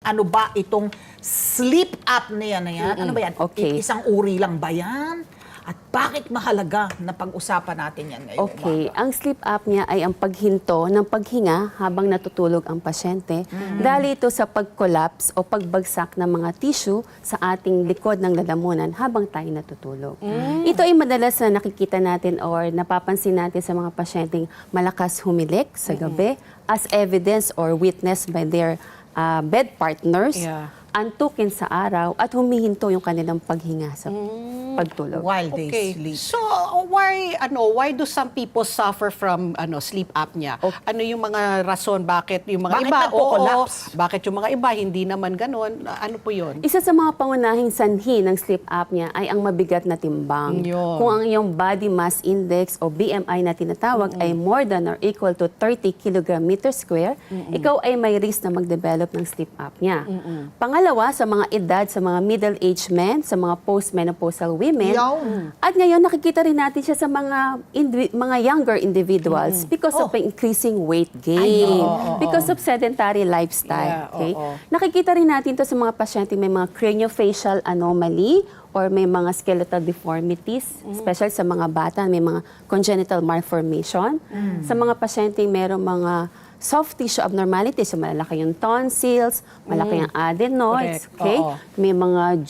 ano ba itong sleep apnea na yan? Ano ba yan? Okay. Isang uri lang ba yan? At bakit mahalaga na pag-usapan natin yan ngayon? Okay, ang sleep apnea ay ang paghinto ng paghinga habang natutulog ang pasyente dahil ito sa pag-collapse o pagbagsak ng mga tissue sa ating likod ng lalamunan habang tayo natutulog. Ito ay madalas na nakikita natin or napapansin natin sa mga pasyenteng malakas humilik sa gabi as evidence or witnessed by their bed partners, antukin sa araw at humihinto yung kanilang paghinga sa pagtulog. While they sleep. So why do some people suffer from sleep apnea? Ano yung mga rason bakit yung mga Bakit iba nagko-collapse? bakit yung mga iba hindi naman ganoon? Ano po 'yon? Isa sa mga pangunahing sanhi ng sleep apnea ay ang mabigat na timbang. Yun. Kung ang iyong body mass index o BMI na tinatawag ay more than or equal to 30 kg meter square, ikaw ay may risk na mag-develop ng sleep apnea. Pangalawa, sa mga edad, sa mga middle-aged men, sa mga postmenopausal women, at ngayon nakikita rin natin siya sa mga younger individuals because of increasing weight gain, because of sedentary lifestyle. Okay? Nakikita rin natin to sa mga pasyente may mga craniofacial anomaly or may mga skeletal deformities, especially sa mga bata, may mga congenital malformation. Sa mga pasyente mayroong mga soft tissue abnormalities, so malaki yung tonsils, malaki yung adenoids, okay? May mga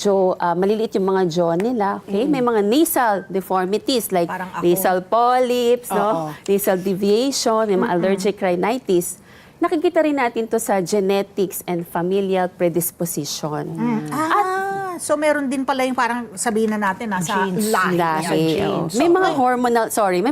maliliit yung mga jaw nila, okay? May mga nasal deformities like nasal polyps, no? Nasal deviation, may mga allergic rhinitis. Nakikita rin natin to sa genetics and familial predisposition. So meron din pala yung parang sabihin na natin sa Lahi. genes. May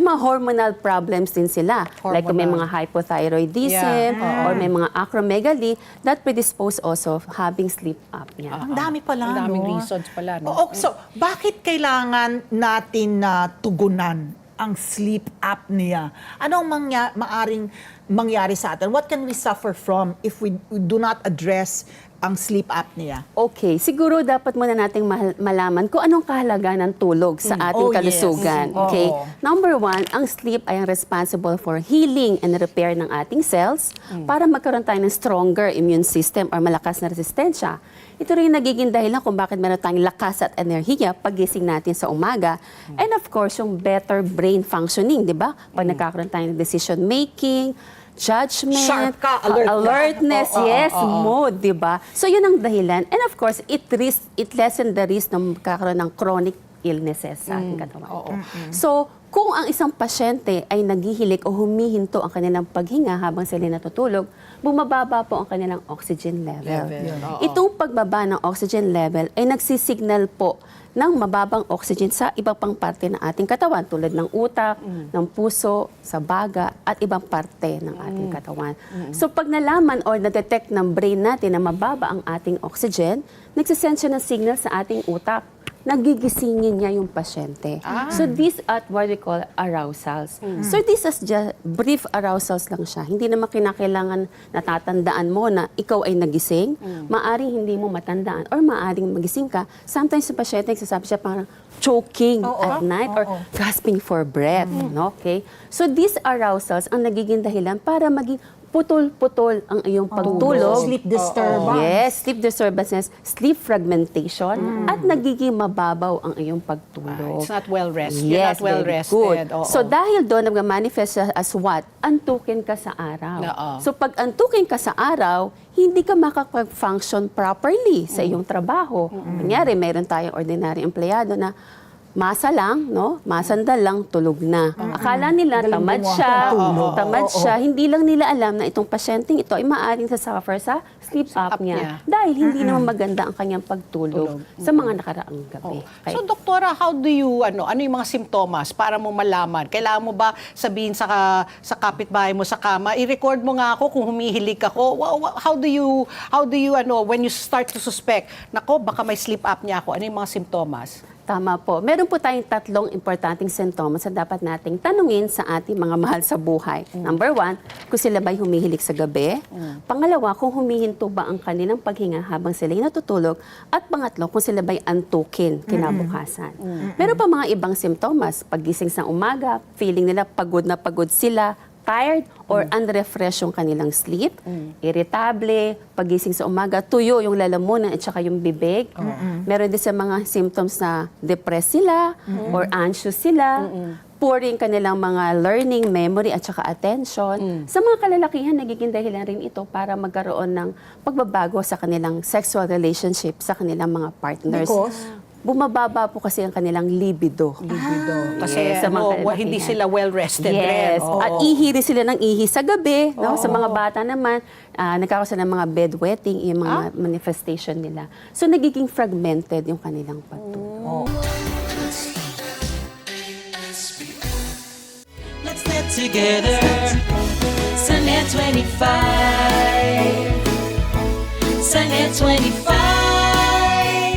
mga hormonal problems din sila. Like may mga hypothyroidism or may mga acromegaly that predispose also of having sleep apnea. Ang dami pala, Ang daming no? reasons pala, no? So, bakit kailangan natin na tugunan ang sleep apnea? Ano ang maaring mangyari sa atin? What can we suffer from if we do not address ang sleep apnea? Okay, siguro dapat muna nating malaman kung anong kahalagaan ng tulog sa ating kalusugan. Okay? Number one, ang sleep ay ang responsible for healing and repair ng ating cells para magkaroon tayo ng stronger immune system or malakas na resistensya. Ito rin yung nagiging dahilan kung bakit meron tayong lakas at enerhiya pagising natin sa umaga. And of course, yung better brain functioning, di ba? Pag nagkakaroon tayo ng decision making, judgment, Sharp ka, alert ka. alertness, mood, di ba? So yun ang dahilan. And of course, it lessen the risk ng magkakaroon ng chronic illnesses sa ating katawan. So, kung ang isang pasyente ay naghihilik o humihinto ang kanilang paghinga habang sila natutulog, bumababa po ang kanilang oxygen level. Itong pagbaba ng oxygen level ay nagsisignal po ng mababang oxygen sa iba pang parte ng ating katawan tulad ng utak, ng puso, sa baga at ibang parte ng ating katawan. So pag nalaman or na-detect ng brain natin na mababa ang ating oxygen, nagsisend siya ng signal sa ating utak. Nagigisingin niya yung pasyente. So these are what we call arousals. So this is just brief arousals lang siya. Hindi naman kinakailangan natatandaan mo na ikaw ay nagising. Maaring hindi mo matandaan or maaring magising ka. Sometimes yung pasyente nagsasabi siya parang choking at night or gasping for breath. No? Okay? So these arousals ang nagiging dahilan para maging putol-putol ang iyong pagtulog. Sleep disturbance. Yes, sleep disturbances, sleep fragmentation, at nagiging mababaw ang iyong pagtulog. It's not well rested. Yes, Not well very rested. good. Oo. So dahil doon, nag-manifest siya as what? Antukin ka sa araw. So pag antukin ka sa araw, hindi ka makapag-function properly sa iyong trabaho. Kunyari, mayroon tayong ordinary empleyado na masa lang, no? Masandal lang, tulog na. Akala nila tamad siya. Hindi lang nila alam na itong pasyenteng ito ay maaaring sasuffer sa sleep apnea dahil hindi naman maganda ang kanyang pagtulog sa mga nakaraang gabi. So, doktora, how do you, ano yung mga simptomas para mo malaman? Kailangan mo ba sabihin sa kapitbahay mo sa kama, i-record mo nga ako kung humihilik ako? How do you, when you start to suspect, nako, baka may sleep apnea ako, ano yung mga simptomas? Tama po. Meron po tayong tatlong importanteng sintomas na dapat nating tanungin sa ating mga mahal sa buhay. Number one, kung sila ba'y humihilik sa gabi. Pangalawa, kung humihinto ba ang kanilang paghinga habang sila'y natutulog. At pangatlo, kung sila ba'y antukin kinabukasan. Meron pa mga ibang sintomas. Pagising sa umaga, feeling nila pagod na pagod sila, tired or unrefreshed yung kanilang sleep, irritable, pagising sa umaga, tuyo yung lalamunan at saka yung bibig. Meron din sa mga symptoms na depressed sila or anxious sila. Poor rin kanilang mga learning, memory at saka attention. Sa mga kalalakihan, nagiging dahilan rin ito para magkaroon ng pagbabago sa kanilang sexual relationship sa kanilang mga partners. Because? Bumababa po kasi ang kanilang libido. Kasi Yes, sa mga kalalakihan. hindi sila well-rested rin. Yes. Oo. At ihi rin sila ng ihi sa gabi. No? Sa mga bata naman, nagkakaroon sila ng mga bedwetting, yung mga manifestation nila. So, nagiging fragmented yung kanilang pagtulog. Let's get together. Sunday 25. Sunday 25.